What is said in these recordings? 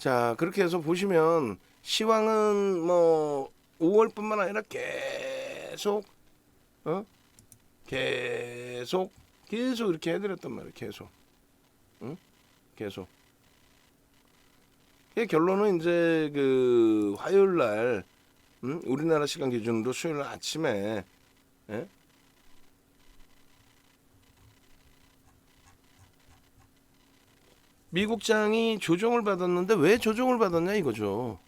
자, 그렇게 해서 보시면 시황은 뭐 5월뿐만 아니라 계속 어? 계속 이렇게 해드렸단 말이에요. 계속. 응? 계속. 그 결론은 이제 그 화요일 날 우리나라 시간 기준으로 수요일 날 아침에 예? 미국장이 조정을 받았는데 왜 조정을 받았냐 이거죠.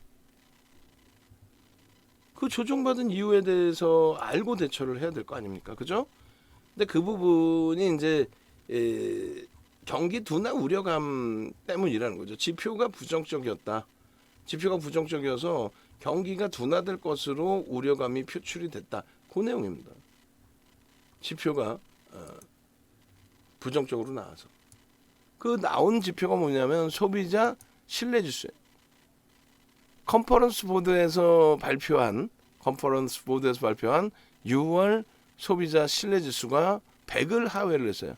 그 조정받은 이유에 대해서 알고 대처를 해야 될 거 아닙니까? 그죠? 근데 그 부분이 이제 경기 둔화 우려감 때문이라는 거죠. 지표가 부정적이었다. 지표가 부정적이어서 경기가 둔화될 것으로 우려감이 표출이 됐다. 그 내용입니다. 지표가 부정적으로 나와서. 그 나온 지표가 뭐냐면 소비자 신뢰지수예요. 컨퍼런스 보드에서 발표한 6월 소비자 신뢰지수가 100을 하회를 했어요.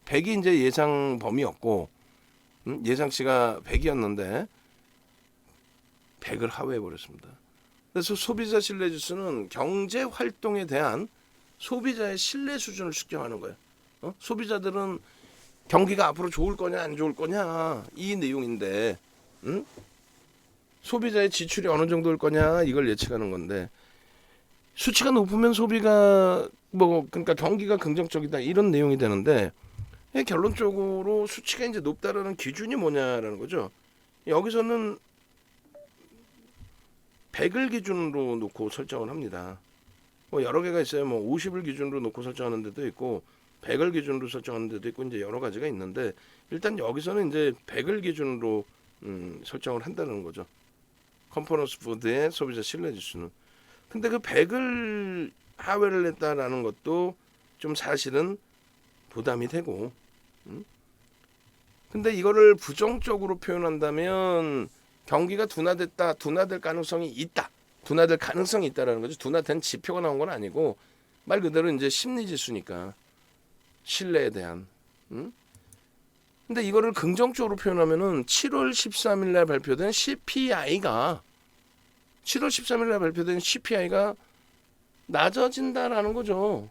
100이 이제 예상 범위였고 예상치가 100이었는데 100을 하회해 버렸습니다. 그래서 소비자 신뢰지수는 경제 활동에 대한 소비자의 신뢰 수준을 측정하는 거예요. 소비자들은 경기가 앞으로 좋을 거냐 안 좋을 거냐 이 내용인데 소비자의 지출이 어느 정도일 거냐 이걸 예측하는 건데 수치가 높으면 소비가 그러니까 경기가 긍정적이다 이런 내용이 되는데 결론적으로 수치가 이제 높다라는 기준이 뭐냐라는 거죠. 여기서는 100을 기준으로 놓고 설정을 합니다. 뭐 여러 개가 있어요. 뭐 50을 기준으로 놓고 설정하는 데도 있고 100을 기준으로 설정하는 데도 있고 이제 여러 가지가 있는데 일단 여기서는 이제 100을 기준으로 설정을 한다는 거죠. 컨퍼런스 보드의 소비자 신뢰 지수는. 근데 그 100을 하회를 했다라는 것도 좀 사실은 부담이 되고. 근데 이거를 부정적으로 표현한다면 경기가 둔화됐다, 둔화될 가능성이 있다. 둔화될 가능성이 있다라는 거죠. 둔화된 지표가 나온 건 아니고 말 그대로 이제 심리 지수니까 신뢰에 대한. 근데 이거를 긍정적으로 표현하면은 7월 13일 날 발표된 CPI가 낮아진다라는 거죠.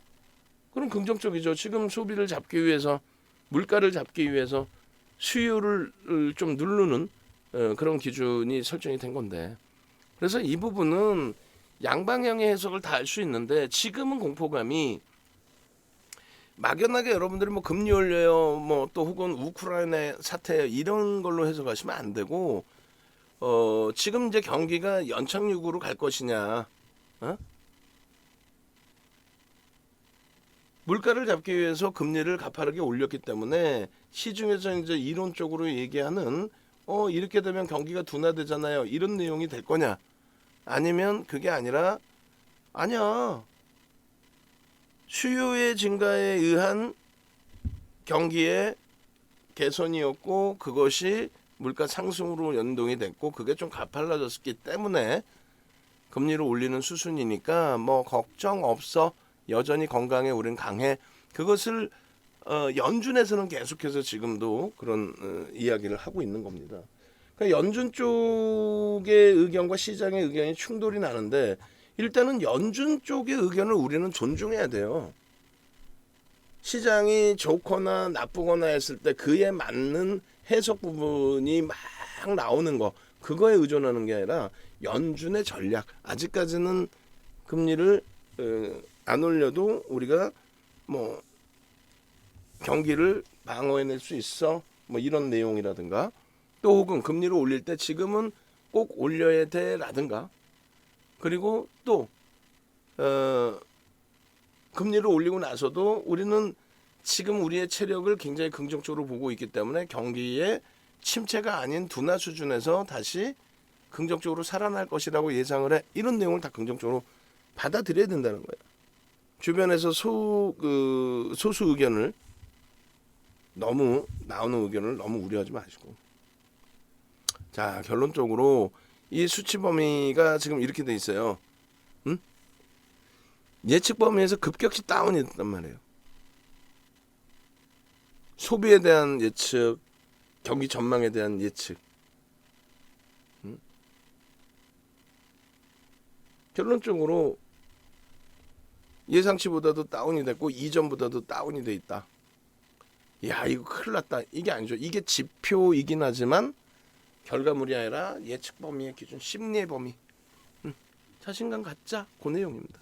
그럼 긍정적이죠. 지금 소비를 잡기 위해서 물가를 잡기 위해서 수요를 좀 누르는 그런 기준이 설정이 된 건데 그래서 이 부분은 양방향의 해석을 다 할 수 있는데 지금은 공포감이 막연하게 여러분들이 뭐 금리 올려요 뭐 또 혹은 우크라이나 사태 이런 걸로 해석하시면 안 되고 지금 이제 경기가 연착륙으로 갈 것이냐 물가를 잡기 위해서 금리를 가파르게 올렸기 때문에 시중에서 이제 이론적으로 얘기하는 이렇게 되면 경기가 둔화되잖아요. 이런 내용이 될 거냐? 아니면 그게 아니라 아니야. 수요의 증가에 의한 경기의 개선이었고 그것이 물가 상승으로 연동이 됐고 그게 좀 가팔라졌기 때문에 금리를 올리는 수순이니까 뭐 걱정 없어. 여전히 건강해 우린 강해. 그것을 연준에서는 계속해서 지금도 그런 이야기를 하고 있는 겁니다. 그러니까 연준 쪽의 의견과 시장의 의견이 충돌이 나는데 일단은 연준 쪽의 의견을 우리는 존중해야 돼요. 시장이 좋거나 나쁘거나 했을 때 그에 맞는 해석 부분이 막 나오는 거 그거에 의존하는 게 아니라 연준의 전략 아직까지는 금리를 안 올려도 우리가 뭐 경기를 방어해낼 수 있어 뭐 이런 내용이라든가 또 혹은 금리를 올릴 때 지금은 꼭 올려야 돼라든가 그리고 또 금리를 올리고 나서도 우리는 지금 우리의 체력을 굉장히 긍정적으로 보고 있기 때문에 경기의 침체가 아닌 둔화 수준에서 다시 긍정적으로 살아날 것이라고 예상을 해. 이런 내용을 다 긍정적으로 받아들여야 된다는 거예요. 주변에서 소수 의견을 너무 나오는 의견을 너무 우려하지 마시고. 자, 결론적으로 이 수치 범위가 지금 이렇게 돼 있어요. 예측 범위에서 급격히 다운이 됐단 말이에요. 소비에 대한 예측, 경기 전망에 대한 예측. 결론적으로 예상치보다도 다운이 됐고 이전보다도 다운이 돼 있다. 야, 이거 큰일 났다. 이게 아니죠. 이게 지표이긴 하지만 결과물이 아니라 예측 범위의 기준, 심리의 범위. 자신감 갖자. 그 내용입니다.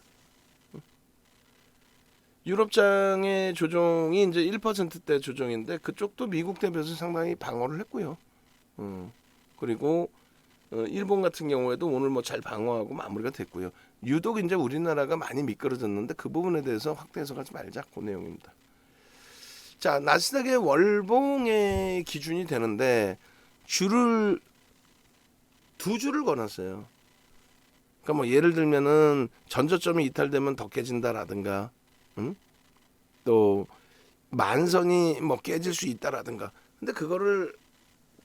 유럽장의 조정이 이제 1%대 조정인데 그쪽도 미국 대비해서 상당히 방어를 했고요. 그리고 일본 같은 경우에도 오늘 뭐 잘 방어하고 마무리가 됐고요. 유독 이제 우리나라가 많이 미끄러졌는데 그 부분에 대해서 확대 해석하지 말자. 그 내용입니다. 자, 나스닥의 월봉의 기준이 되는데 줄을 두 줄을 거놨어요. 그러니까 뭐 예를 들면은 전저점이 이탈되면 더 깨진다라든가, 또 만선이 뭐 깨질 수 있다라든가. 근데 그거를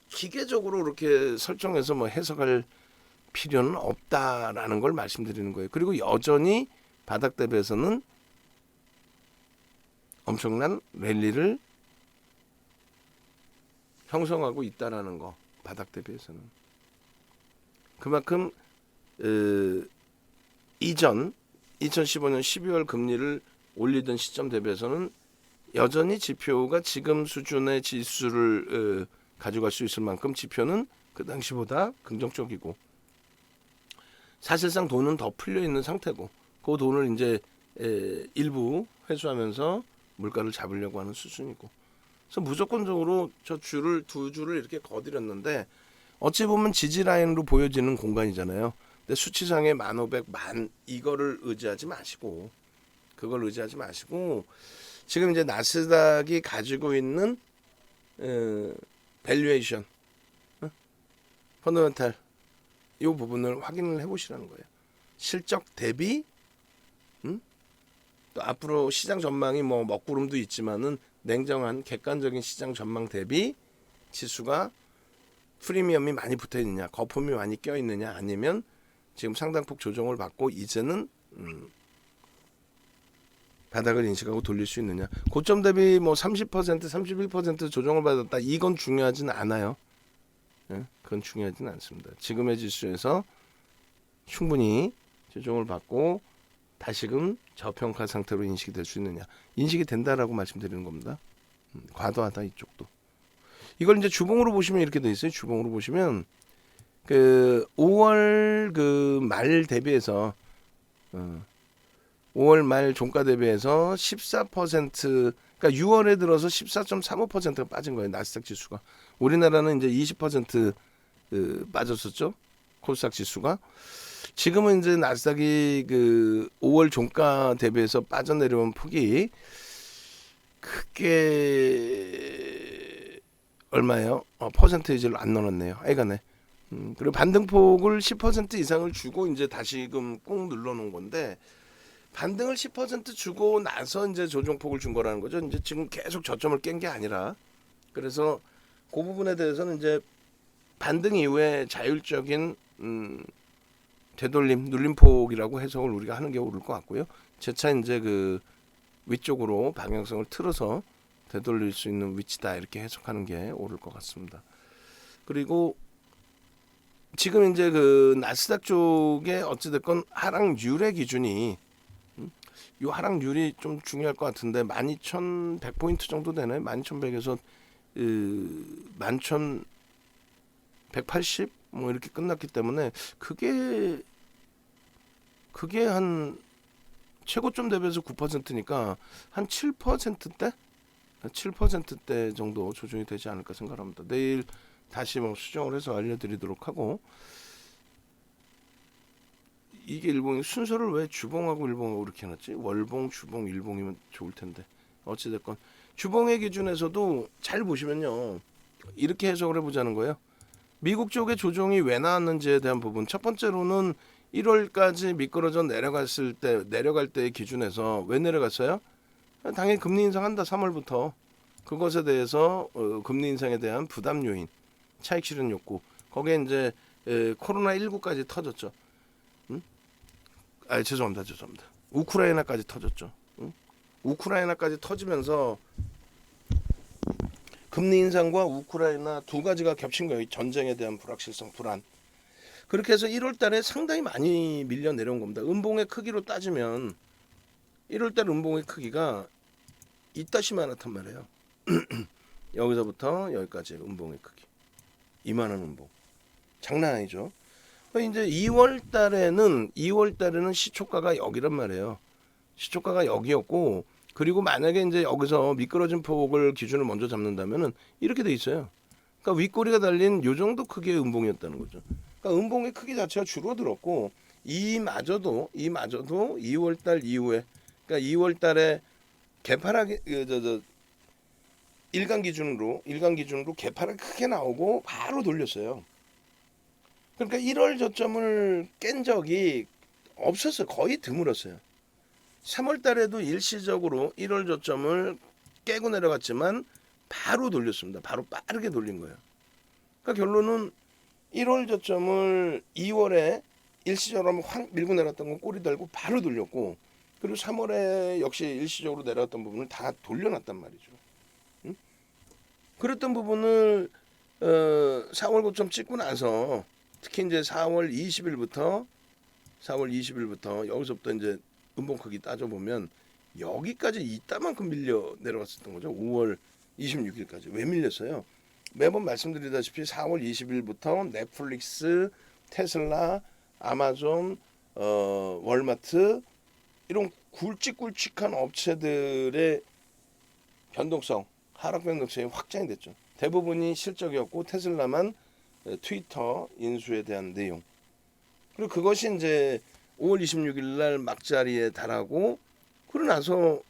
기계적으로 이렇게 설정해서 뭐 해석할 필요는 없다라는 걸 말씀드리는 거예요. 그리고 여전히 바닥 대비해서는 엄청난 랠리를 형성하고 있다라는 거. 바닥 대비해서는 그만큼 이전 2015년 12월 금리를 올리던 시점 대비해서는 여전히 지표가 지금 수준의 지수를 가져갈 수 있을 만큼 지표는 그 당시보다 긍정적이고 사실상 돈은 더 풀려 있는 상태고 그 돈을 이제 일부 회수하면서 물가를 잡으려고 하는 수준이고 그래서 무조건적으로 저 줄을 두 줄을 이렇게 거드렸는데 어찌 보면 지지 라인으로 보여지는 공간이잖아요. 근데 수치상의 1500, 이거를 의지하지 마시고 그걸 의지하지 마시고 지금 이제 나스닥이 가지고 있는 밸류에이션, 펀더멘탈 이 부분을 확인을 해보시라는 거예요. 실적 대비, 또 앞으로 시장 전망이 뭐 먹구름도 있지만은 냉정한 객관적인 시장 전망 대비 지수가 프리미엄이 많이 붙어 있느냐, 거품이 많이 껴 있느냐, 아니면 지금 상당폭 조정을 받고 이제는 바닥을 인식하고 돌릴 수 있느냐. 고점 대비 뭐 30%, 31% 조정을 받았다. 이건 중요하지는 않아요. 그건 중요하지는 않습니다. 지금의 지수에서 충분히 조정을 받고 다시금 저평가 상태로 인식이 될 수 있느냐. 인식이 된다라고 말씀드리는 겁니다. 과도하다 이쪽도. 이걸 이제 주봉으로 보시면 이렇게 돼 있어요. 주봉으로 보시면 그 5월 그 말 대비해서 5월 말 종가 대비해서 14% 그러니까 6월에 들어서 14.35%가 빠진 거예요. 나스닥 지수가. 우리나라는 이제 20% 빠졌었죠. 코스닥 지수가. 지금은 이제 나스닥이 그 5월 종가 대비해서 빠져내려온 폭이 크게 얼마예요? 퍼센테이지를 안 넣어놨네요. 하여간에. 그리고 반등폭을 10% 이상을 주고 이제 다시금 꾹 눌러놓은 건데 반등을 10% 주고 나서 이제 조정폭을 준 거라는 거죠. 이제 지금 계속 저점을 깬 게 아니라 그래서 그 부분에 대해서는 이제 반등 이후에 자율적인 되돌림, 눌림폭이라고 해석을 우리가 하는 게 옳을 것 같고요. 재차 이제 그 위쪽으로 방향성을 틀어서 되돌릴 수 있는 위치다 이렇게 해석하는 게 옳을 것 같습니다. 그리고 지금 이제 그 나스닥 쪽에 어찌됐건 하락률의 기준이 이 하락률이 좀 중요할 것 같은데 12,100포인트 정도 되나요? 12,100에서 11,180 뭐 이렇게 끝났기 때문에 그게 한 최고점 대비해서 9%니까 한 7%대? 7%대 정도 조정이 되지 않을까 생각합니다. 내일 다시 뭐 수정을 해서 알려드리도록 하고 이게 일봉이 순서를 왜 주봉하고 일봉하고 이렇게 해놨지? 월봉, 주봉, 일봉이면 좋을 텐데 어찌됐건 주봉의 기준에서도 잘 보시면요 이렇게 해석을 해보자는 거예요. 미국 쪽의 조정이 왜 나왔는지에 대한 부분 첫 번째로는 1월까지 미끄러져 내려갈 때의 기준에서 왜 내려갔어요? 당연히 금리 인상한다 3월부터 그것에 대해서 금리 인상에 대한 부담 요인 차익 실현 욕구 거기에 이제 코로나19까지 터졌죠. 죄송합니다. 우크라이나까지 터졌죠. 우크라이나까지 터지면서 금리 인상과 우크라이나 두 가지가 겹친 거예요. 전쟁에 대한 불확실성, 불안. 그렇게 해서 1월 달에 상당히 많이 밀려 내려온 겁니다. 음봉의 크기로 따지면 1월 달 음봉의 크기가 이따시만하단 말이에요. 여기서부터 여기까지 음봉의 크기. 이만한 음봉. 장난 아니죠. 이제 2월 달에는 시초가가 여기란 말이에요. 시초가가 여기였고, 그리고 만약에 이제 여기서 미끄러진 폭을 기준을 먼저 잡는다면은 이렇게 돼 있어요. 그러니까 윗꼬리가 달린 요 정도 크기의 음봉이었다는 거죠. 그러니까 음봉의 크기 자체가 줄어들었고, 이마저도 2월 달 이후에, 그러니까 2월 달에 개파락이 일간 기준으로 개파락이 크게 나오고 바로 돌렸어요. 그러니까 1월 저점을 깬 적이 없었어요. 거의 드물었어요. 3월 달에도 일시적으로 1월 저점을 깨고 내려갔지만 바로 돌렸습니다. 바로 빠르게 돌린 거예요. 그러니까 결론은 1월 저점을 2월에 일시적으로 확 밀고 내렸던 건 꼬리 달고 바로 돌렸고, 그리고 3월에 역시 일시적으로 내려갔던 부분을 다 돌려놨단 말이죠. 응? 그랬던 부분을 4월 고점 찍고 나서 특히 이제 4월 20일부터 여기서부터 이제 음봉 크기 따져보면 여기까지 이따만큼 밀려 내려갔었던 거죠. 5월 26일까지. 왜 밀렸어요? 매번 말씀드리다시피 4월 20일부터 넷플릭스, 테슬라, 아마존, 월마트 이런 굵직굵직한 업체들의 변동성, 하락 변동성이 확장이 됐죠. 대부분이 실적이었고 테슬라만 트위터 인수에 대한 내용. 그리고 그것이 이제 5월 26일 날 막자리에 달하고, 그러고 나서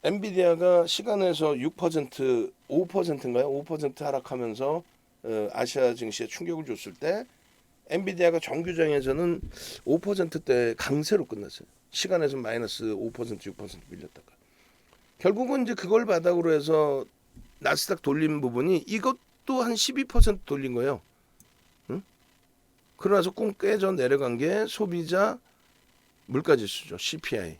엔비디아가 시간에서 6%, 5%인가요? 5% 하락하면서 아시아 증시에 충격을 줬을 때 엔비디아가 정규장에서는 5%대 강세로 끝났어요. 시간에서 마이너스 5%, 6% 밀렸다가. 결국은 이제 그걸 바닥으로 해서 나스닥 돌린 부분이 이것도 한 12% 돌린 거예요. 응? 그러나서 꽁 깨져 내려간 게 소비자 물가지수죠. CPI.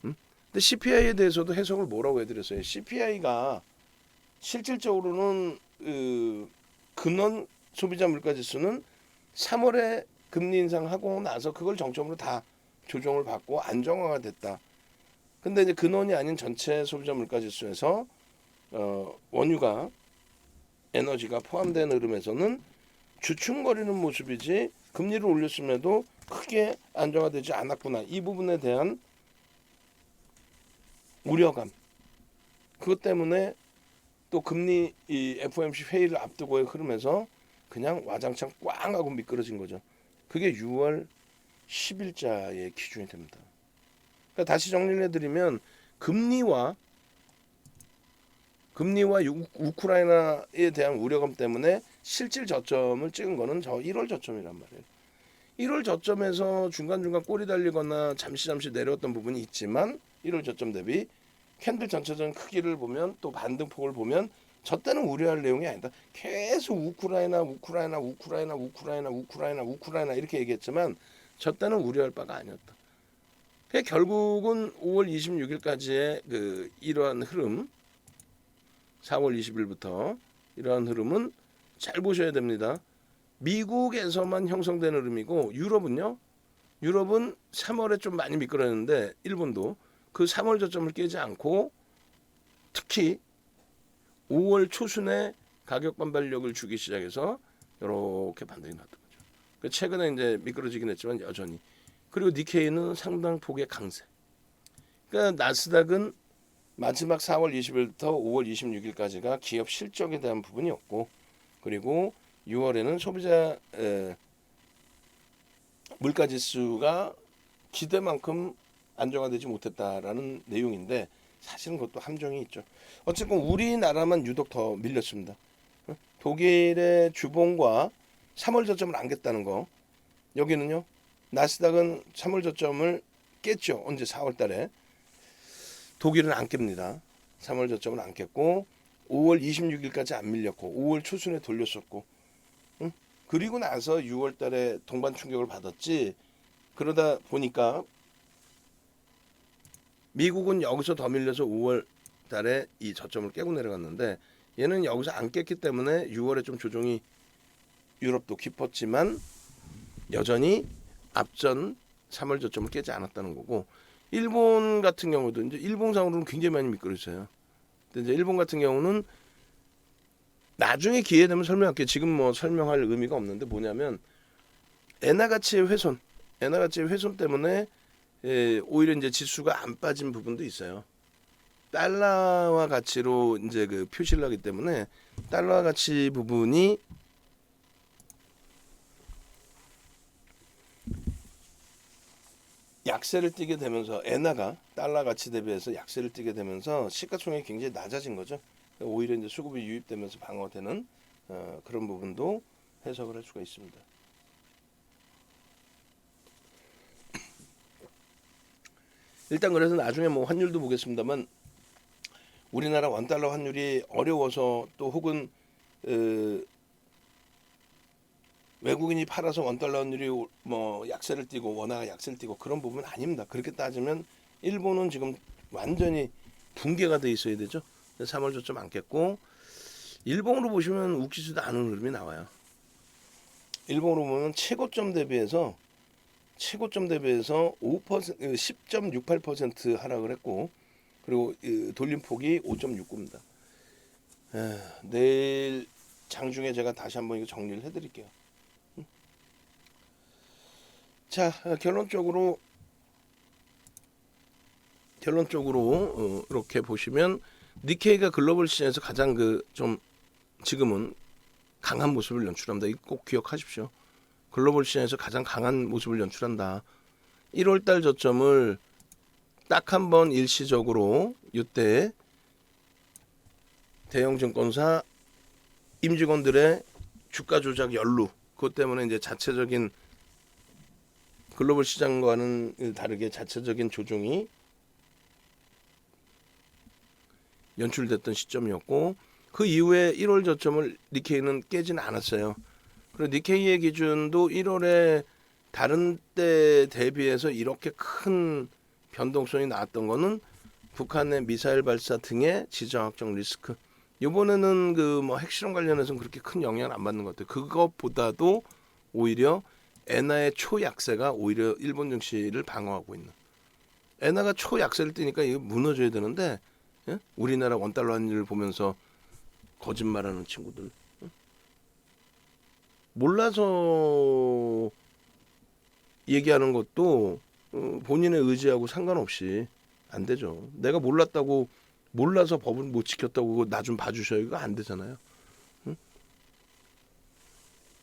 응? 근데 CPI에 대해서도 해석을 뭐라고 해드렸어요? CPI가 실질적으로는 근원 소비자 물가지수는 3월에 금리 인상하고 나서 그걸 정점으로 다 조정을 받고 안정화가 됐다. 근데 이제 근원이 아닌 전체 소비자 물가지수에서 원유가 에너지가 포함된 흐름에서는 주춤거리는 모습이지 금리를 올렸음에도 크게 안정화되지 않았구나. 이 부분에 대한 우려감. 그것 때문에 또 금리 이 FOMC 회의를 앞두고의 흐름에서 그냥 와장창 꽝 하고 미끄러진 거죠. 그게 6월 10일자의 기준이 됩니다. 그러니까 다시 정리를 해드리면 금리와 우크라이나에 대한 우려감 때문에 실질 저점을 찍은 거는 저 1월 저점이란 말이에요. 1월 저점에서 중간중간 꼬리 달리거나 잠시 내려왔던 부분이 있지만 1월 저점 대비 캔들 전체적인 크기를 보면 또 반등폭을 보면 저 때는 우려할 내용이 아니다. 계속 우크라이나 이렇게 얘기했지만 저 때는 우려할 바가 아니었다. 결국은 5월 26일까지의 이러한 흐름, 4월 20일부터 이러한 흐름은 잘 보셔야 됩니다. 미국에서만 형성된 흐름이고 유럽은 3월에 좀 많이 미끄러졌는데 일본도 그 3월 저점을 깨지 않고 특히 5월 초순에 가격 반발력을 주기 시작해서 이렇게 반등이 났던 거죠. 최근에 이제 미끄러지긴 했지만 여전히. 그리고 니케이는 상당 폭의 강세. 그러니까 나스닥은 마지막 4월 20일부터 5월 26일까지가 기업 실적에 대한 부분이었고, 그리고 6월에는 소비자 물가지수가 기대만큼 안정화되지 못했다라는 내용인데 사실은 그것도 함정이 있죠. 어쨌든 우리나라만 유독 더 밀렸습니다. 독일의 주봉과 3월 저점을 안 깼다는 거. 여기는요. 나스닥은 3월 저점을 깼죠. 언제 4월 달에. 독일은 안 깹니다. 3월 저점은 안 깼고 5월 26일까지 안 밀렸고 5월 초순에 돌렸었고 그리고 나서 6월 달에 동반 충격을 받았지. 그러다 보니까 미국은 여기서 더 밀려서 5월 달에 이 저점을 깨고 내려갔는데 얘는 여기서 안 깼기 때문에 6월에 좀 조정이 유럽도 깊었지만 여전히 앞전 3월 저점을 깨지 않았다는 거고, 일본 같은 경우도 이제 일봉상으로는 굉장히 많이 미끄러졌어요. 근데 이제 일본 같은 경우는 나중에 기회 되면 설명할게요. 지금 뭐 설명할 의미가 없는데, 뭐냐면 엔화 가치의 훼손 때문에 오히려 이제 지수가 안 빠진 부분도 있어요. 달러화 가치로 이제 그 표시를 하기 때문에 달러화 가치 부분이 약세를 띠게 되면서, 엔화가 달러 가치 대비해서 약세를 띠게 되면서 시가총액이 굉장히 낮아진 거죠. 오히려 이제 수급이 유입되면서 방어되는 그런 부분도 해석을 할 수가 있습니다. 일단 그래서 나중에 뭐 환율도 보겠습니다만, 우리나라 원달러 환율이 어려워서 또 혹은 외국인이 팔아서 원달러 환율이 뭐 약세를 띠고 원화가 약세를 띠고 그런 부분은 아닙니다. 그렇게 따지면 일본은 지금 완전히 붕괴가 돼 있어야 되죠. 3월 저점 안 깼고, 일본으로 보시면 웃기지도 않은 흐름이 나와요. 일본으로 보면 최고점 대비해서 5% 10.68% 하락을 했고, 그리고 돌림폭이 5.69입니다. 내일 장중에 제가 다시 한번 이거 정리를 해드릴게요. 자, 결론적으로 이렇게 보시면 니케이가 글로벌 시장에서 가장 좀 지금은 강한 모습을 연출합니다. 이거 꼭 기억하십시오. 글로벌 시장에서 가장 강한 모습을 연출한다. 1월달 저점을 딱 한 번 일시적으로 이때 대형 증권사 임직원들의 주가 조작 연루, 그것 때문에 이제 자체적인 글로벌 시장과는 다르게 자체적인 조정이 연출됐던 시점이었고, 그 이후에 1월 저점을 니케이는 깨지는 않았어요. 그리고 니케이의 기준도 1월에 다른 때 대비해서 이렇게 큰 변동성이 나왔던 거는 북한의 미사일 발사 등의 지정학적 리스크. 이번에는 뭐 핵실험 관련해서는 그렇게 큰 영향을 안 받는 것 같아요. 그것보다도 오히려 엔화의 초약세가 오히려 일본 증시를 방어하고 있는. 엔화가 초약세를 띄니까 이거 무너져야 되는데, 예? 우리나라 원달러 환율을 보면서 거짓말하는 친구들, 몰라서 얘기하는 것도 본인의 의지하고 상관없이 안 되죠. 내가 몰라서 법을 못 지켰다고 나 좀 봐주셔요. 이거 안 되잖아요. 응?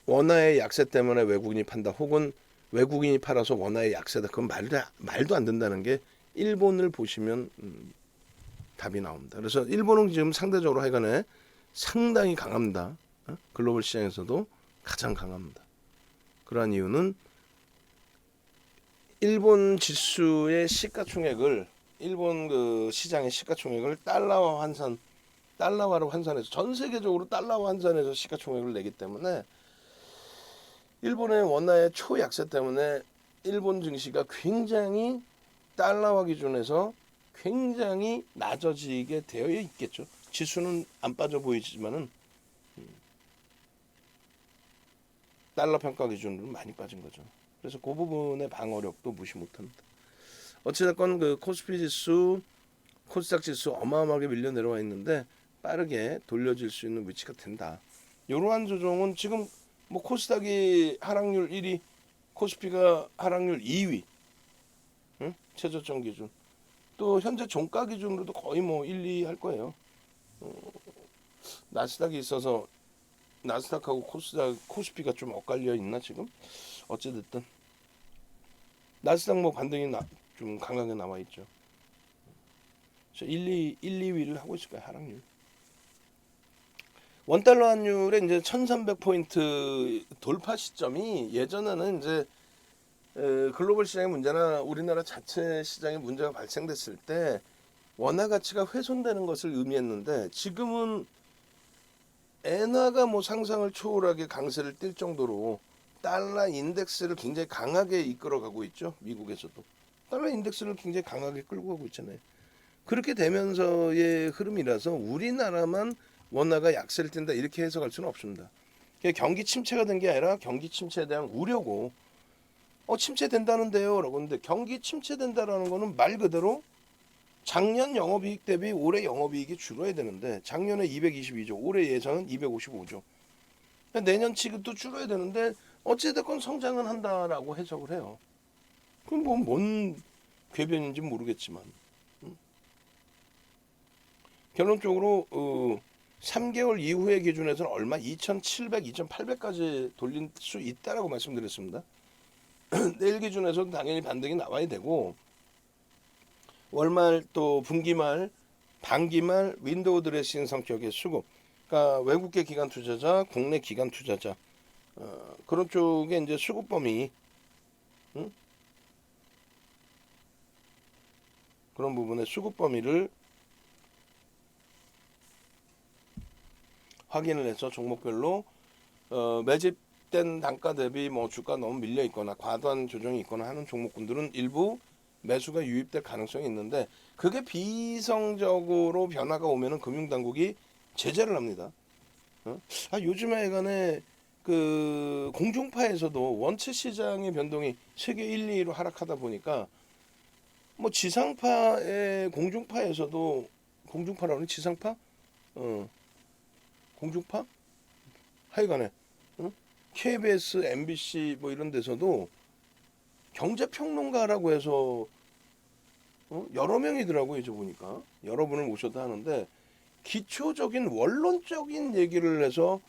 원화의 약세 때문에 외국인이 판다, 혹은 외국인이 팔아서 원화의 약세다. 그건 말도 안 된다는 게 일본을 보시면 답이 나옵니다. 그래서 일본은 지금 상대적으로 하여간에 상당히 강합니다. 글로벌 시장에서도 가장 강합니다. 그러한 이유는 일본 지수의 시가총액을, 일본 시장의 시가총액을 달러화로 환산해서, 전 세계적으로 달러화 환산해서 시가총액을 내기 때문에 일본의 원화의 초약세 때문에 일본 증시가 굉장히 달러화 기준에서 굉장히 낮아지게 되어 있겠죠. 지수는 안 빠져 보이지만은 달러 평가 기준으로 많이 빠진 거죠. 그래서 그 부분의 방어력도 무시 못합니다. 어찌됐건 코스피 지수, 코스닥 지수 어마어마하게 밀려 내려와 있는데 빠르게 돌려질 수 있는 위치가 된다. 이러한 조정은 지금 뭐 코스닥이 하락률 1위, 코스피가 하락률 2위, 응? 최저점 기준. 또 현재 종가 기준으로도 거의 뭐 1, 2 할 거예요. 나스닥이 있어서 나스닥하고 코스피가 좀 엇갈려 있나 지금? 어찌됐든 나스닥 뭐 반등이 좀 강하게 나와 있죠. 1, 2위를 하고 있을 거예요, 하락률. 원달러 환율의 이제 1,300포인트 돌파 시점이 예전에는 이제 글로벌 시장의 문제나 우리나라 자체 시장의 문제가 발생됐을 때 원화 가치가 훼손되는 것을 의미했는데, 지금은 엔화가 뭐 상상을 초월하게 강세를 띨 정도로 달러 인덱스를 굉장히 강하게 이끌어가고 있죠. 미국에서도 달러 인덱스를 굉장히 강하게 끌고 가고 있잖아요. 그렇게 되면서의 흐름이라서 우리나라만 원화가 약세를 띈다 이렇게 해석할 수는 없습니다. 그게 경기 침체가 된 게 아니라 경기 침체에 대한 우려고 침체된다는데요 라고 하는데 경기 침체된다라는 거는 말 그대로 작년 영업이익 대비 올해 영업이익이 줄어야 되는데 작년에 222조 올해 예상은 255조 내년 치급도 줄어야 되는데 어찌됐건 성장은 한다라고 해석을 해요. 그럼 뭐 뭔 궤변인지 모르겠지만 결론적으로 3개월 이후의 기준에서는 얼마 2,700, 2,800까지 돌릴 수 있다라고 말씀드렸습니다. 내일 기준에서는 당연히 반등이 나와야 되고 월말 또 분기말, 반기말 윈도우 드레싱 성격의 수급, 그러니까 외국계 기관 투자자, 국내 기관 투자자 그런 쪽에 이제 수급 범위 그런 부분의 수급 범위를 확인을 해서 종목별로 매집된 단가 대비 뭐 주가 너무 밀려 있거나 과도한 조정이 있거나 하는 종목군들은 일부 매수가 유입될 가능성이 있는데 그게 비이성적으로 변화가 오면은 금융당국이 제재를 합니다. 요즘에 간에 그 공중파에서도 원체 시장의 변동이 세계 1, 2위로 하락하다 보니까 뭐 지상파의 공중파에서도 공중파라는 지상파? 공중파? 하여간에 KBS, MBC 뭐 이런 데서도 경제평론가라고 해서 여러 명이더라고요. 저 보니까 여러분을 모셔도 하는데 기초적인 원론적인 얘기를 해서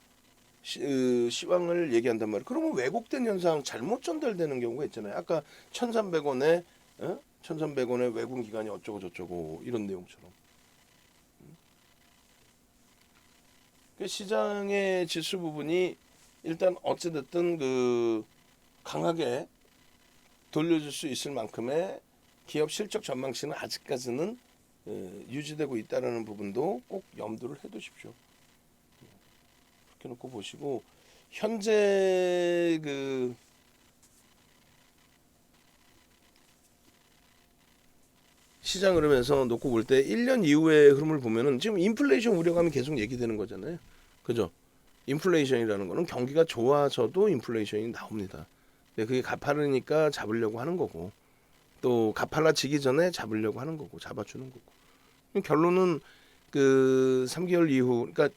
시황을 얘기한단 말이에요. 그러면 왜곡된 현상 잘못 전달되는 경우가 있잖아요. 아까 1,300원에 1,300원에 외국 기관이 어쩌고 저쩌고 이런 내용처럼 그 시장의 지수 부분이 일단 어찌됐든 그 강하게 돌려줄 수 있을 만큼의 기업 실적 전망치는 아직까지는 유지되고 있다는 부분도 꼭 염두를 해두십시오. 그렇게 놓고 보시고 현재 그 시장 흐름에서 놓고 볼 때 1년 이후의 흐름을 보면은 지금 인플레이션 우려감이 계속 얘기되는 거잖아요. 그죠? 인플레이션이라는 거는 경기가 좋아져도 인플레이션이 나옵니다. 근데 그게 가파르니까 잡으려고 하는 거고 또 가팔라지기 전에 잡으려고 하는 거고 잡아주는 거고 결론은 그 3개월 이후 그러니까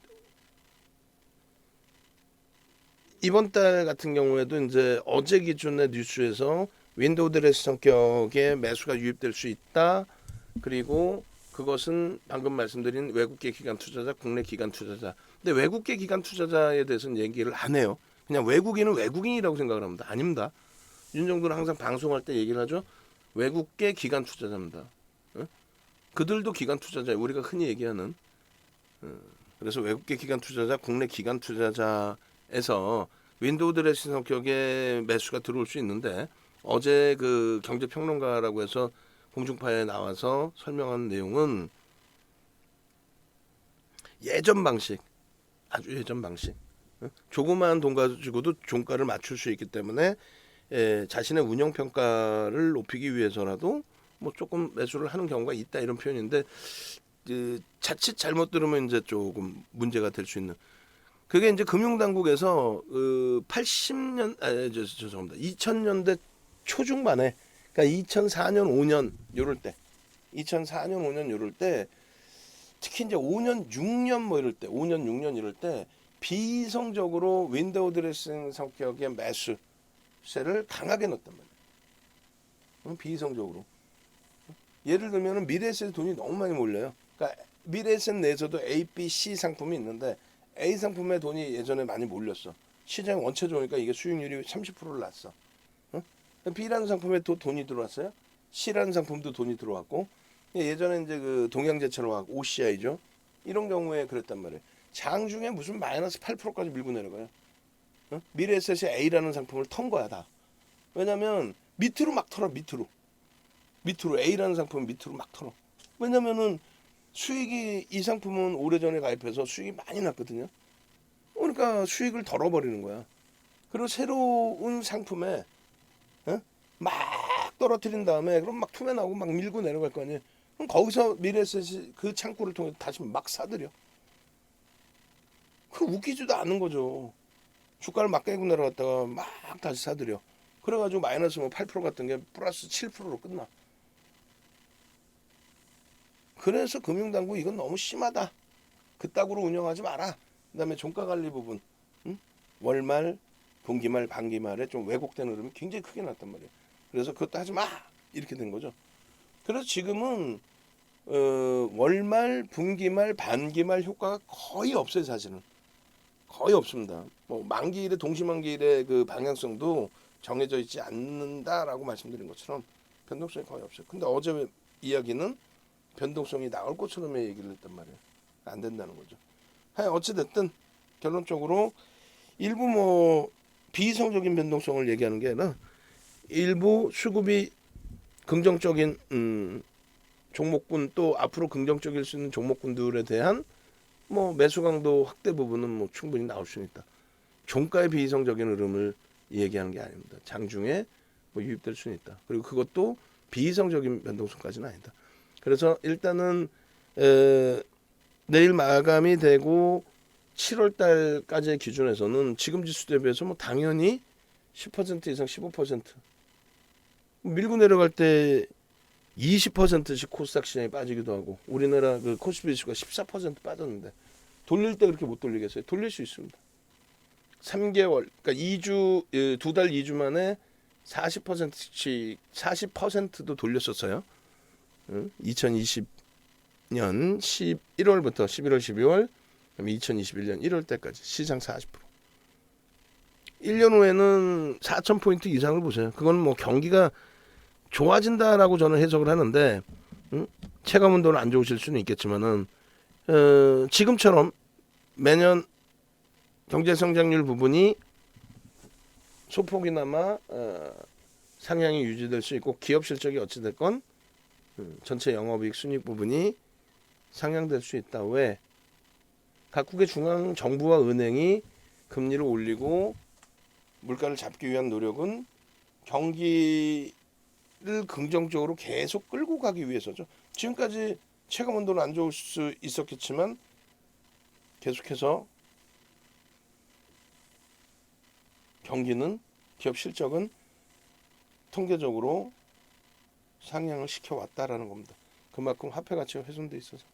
이번 달 같은 경우에도 이제 어제 기준의 뉴스에서 윈도우 드레스 성격의 매수가 유입될 수 있다. 그리고 그것은 방금 말씀드린 외국계 기관 투자자, 국내 기관 투자자. 근데 외국계 기관 투자자에 대해서는 얘기를 안 해요. 그냥 외국인은 외국인이라고 생각을 합니다. 아닙니다. 윤정도는 항상 방송할 때 얘기를 하죠. 외국계 기관 투자자입니다. 그들도 기관 투자자예요. 우리가 흔히 얘기하는. 그래서 외국계 기관 투자자, 국내 기관 투자자에서 윈도우 드레싱 성격의 매수가 들어올 수 있는데 어제 그 경제평론가라고 해서 공중파에 나와서 설명한 내용은 예전 방식, 아주 예전 방식. 조그마한 돈 가지고도 종가를 맞출 수 있기 때문에 자신의 운영 평가를 높이기 위해서라도 뭐 조금 매수를 하는 경우가 있다 이런 표현인데 자칫 잘못 들으면 이제 조금 문제가 될 수 있는. 그게 이제 금융당국에서 80년 죄송합니다. 2000년대 초중반에 그러니까 2004년 5년 요럴 때 2004년 5년 요럴 때 특히 이제 5년 6년 뭐 이럴 때 5년 6년 이럴 때 비이성적으로 윈도우 드레싱 성격의 매수세를 강하게 넣었단 말이에요. 비이성적으로. 예를 들면 미래에셋 돈이 너무 많이 몰려요. 그러니까 미래에셋 내에서도 A, B, C 상품이 있는데 A 상품에 돈이 예전에 많이 몰렸어. 시장이 원체 좋으니까 이게 수익률이 30%를 났어. B라는 상품에 또 돈이 들어왔어요. C라는 상품도 돈이 들어왔고 예전에 이제 그 동양제철화학 OCI죠. 이런 경우에 그랬단 말이에요. 장중에 무슨 마이너스 8%까지 밀고 내려가요. 미래에셋이 A라는 상품을 턴 거야 다. 왜냐면 밑으로 막 털어 밑으로 A라는 상품은 밑으로 막 털어. 왜냐면은 수익이 이 상품은 오래전에 가입해서 수익이 많이 났거든요. 그러니까 수익을 덜어버리는 거야. 그리고 새로운 상품에 막 떨어뜨린 다음에 그럼 막 투매 나오고 막 밀고 내려갈 거 아니에요. 그럼 거기서 미래에셋이 그 창구를 통해 다시 막 사들여. 그 웃기지도 않은 거죠. 주가를 막 깨고 내려갔다가 막 다시 사들여. 그래가지고 마이너스 뭐 8% 같은 게 플러스 7%로 끝나. 그래서 금융당국 이건 너무 심하다. 그따구로 운영하지 마라. 그다음에 종가관리 부분, 응? 월말, 분기말, 반기말에 좀 왜곡된 흐름이 굉장히 크게 났단 말이에요. 그래서 그것도 하지 마 이렇게 된 거죠. 그래서 지금은 월말, 분기말, 반기말 효과가 거의 없어요. 사실은 거의 없습니다. 뭐 만기일에 동시만기일의 그 방향성도 정해져 있지 않는다라고 말씀드린 것처럼 변동성이 거의 없어요. 근데 어제 이야기는 변동성이 나올 것처럼 얘기를 했단 말이에요. 안 된다는 거죠. 어찌 됐든 결론적으로 일부 뭐 비이성적인 변동성을 얘기하는 게 아니라 일부 수급이 긍정적인 종목군 또 앞으로 긍정적일 수 있는 종목군들에 대한 뭐 매수 강도 확대 부분은 뭐 충분히 나올 수 있다. 종가의 비이성적인 흐름을 얘기하는 게 아닙니다. 장중에 뭐 유입될 수는 있다. 그리고 그것도 비이성적인 변동성까지는 아니다. 그래서 일단은 내일 마감이 되고 7월 달까지의 기준에서는 지금 지수 대비해서 뭐 당연히 10% 이상 15% 밀고 내려갈 때 20%씩 코스닥 시장이 빠지기도 하고 우리나라 그 코스피 지수가 14% 빠졌는데 돌릴 때 그렇게 못 돌리겠어요? 돌릴 수 있습니다. 3개월 그러니까 2주 2달 2주 만에 40%씩 40%도 돌렸었어요. 2020년 11월부터 11월 12월 그다음에 2021년 1월 때까지 시장 40%. 1년 후에는 4,000포인트 이상을 보세요. 그건 뭐 경기가 좋아진다라고 저는 해석을 하는데 체감 온도는 안 좋으실 수는 있겠지만은 지금처럼 매년 경제 성장률 부분이 소폭이나마 상향이 유지될 수 있고 기업 실적이 어찌 됐건 전체 영업이익 순이익 부분이 상향될 수 있다. 왜? 각국의 중앙 정부와 은행이 금리를 올리고 물가를 잡기 위한 노력은 경기를 긍정적으로 계속 끌고 가기 위해서죠. 지금까지 체감 온도는 안 좋을 수 있었겠지만 계속해서 경기는 기업 실적은 통계적으로 상향을 시켜왔다라는 겁니다. 그만큼 화폐 가치가 훼손돼 있어서.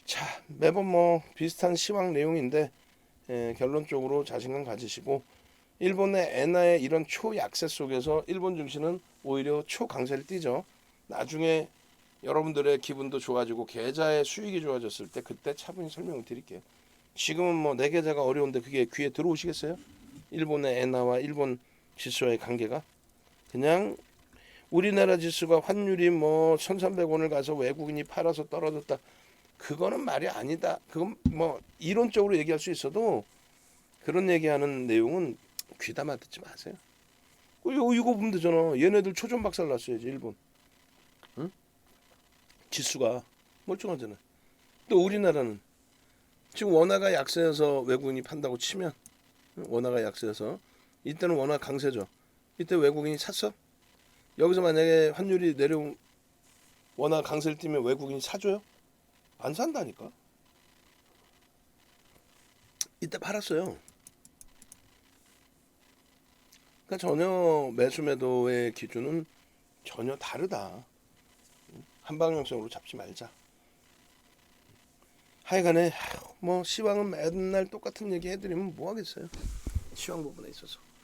자, 매번 뭐 비슷한 시황 내용인데 결론적으로 자신감 가지시고 일본의 엔화의 이런 초약세 속에서 일본 증시는 오히려 초강세를 띠죠. 나중에 여러분들의 기분도 좋아지고 계좌의 수익이 좋아졌을 때 그때 차분히 설명을 드릴게요. 지금은 뭐 내 계좌가 어려운데 그게 귀에 들어오시겠어요? 일본의 엔화와 일본 지수와의 관계가 그냥 우리나라 지수가 환율이 뭐 1,300원을 가서 외국인이 팔아서 떨어졌다. 그거는 말이 아니다. 그건 뭐 이론적으로 얘기할 수 있어도 그런 얘기하는 내용은 귀담아 듣지 마세요. 이거 보면 되잖아. 얘네들 초전 박살 났어야지 일본. 응? 지수가 멀쩡하잖아. 또 우리나라는 지금 원화가 약세여서 외국인이 판다고 치면 원화가 약세여서 이때는 원화 강세죠. 이때 외국인이 샀어? 여기서 만약에 환율이 내려온 원화 강세를 띠면 외국인이 사줘요? 안 산다니까. 이때 팔았어요. 그러니까 전혀 매수 매도의 기준은 전혀 다르다. 한방향성으로 잡지 말자. 하여간에 뭐 시황은 맨날 똑같은 얘기 해드리면 뭐 하겠어요. 시황 부분에 있어서.